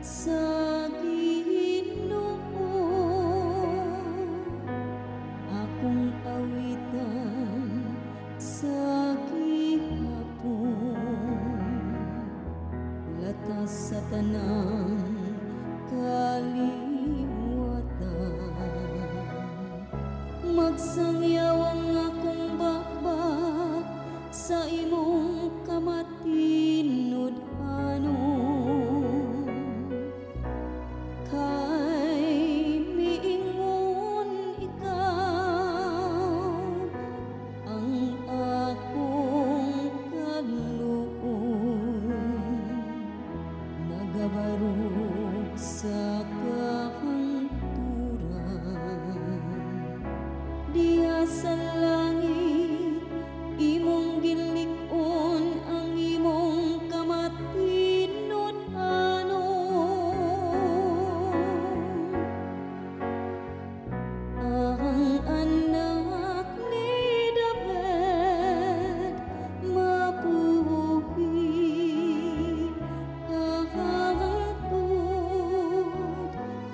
sa Ginoo, akong awitan sa gihapon, latas sa tanang kaliwatan. Magsangyaw ang akong bakbak sa imong kamatinud-anon, kay miingon ikaw ang akong kaluoy, nagabarog sa kahanturan. Diha sa langit imong gilik-on ang imong kamatinud-anon. Ang anak ni David mabuhi kahangtod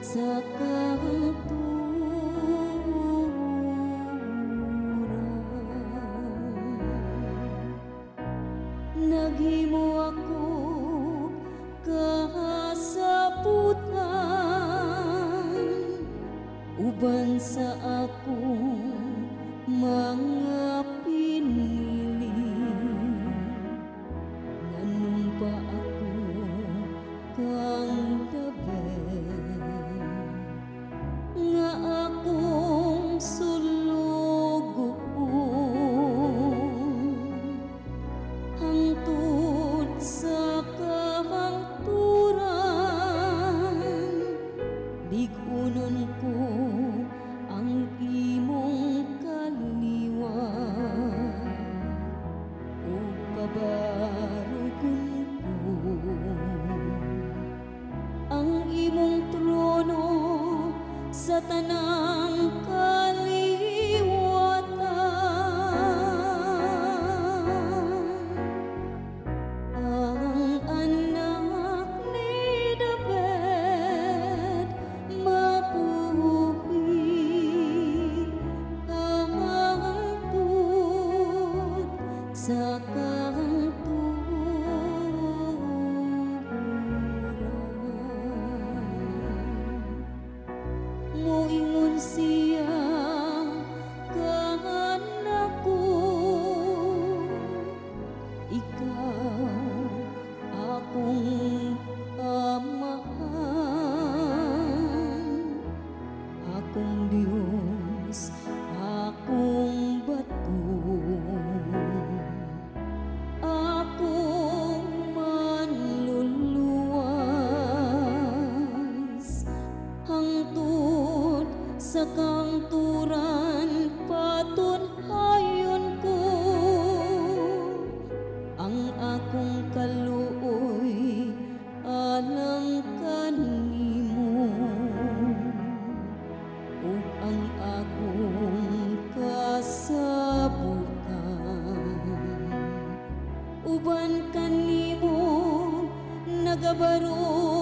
sa kahangturan. Naghimo ako kahasaputan uban sa akong mga pinili. Nanumpa ako kang David nga akong sulugoon, hangtod sa kahangturan. Bigunon ko ang imong kaliwat, o kabarugon ko ang imong trono sa tanang kaliwatan. Ang anak ni David mabuhi kahangtod sa kahangturan. Moingon siya kahanak ko, ikaw akong amahan, akong Diyos, akong bato, akong manluluwas, hangtod sa kangturan patunhayon ko ang akong kaluoy alang kanimo, ug ang akong kasabutan uban kanimo nagabarog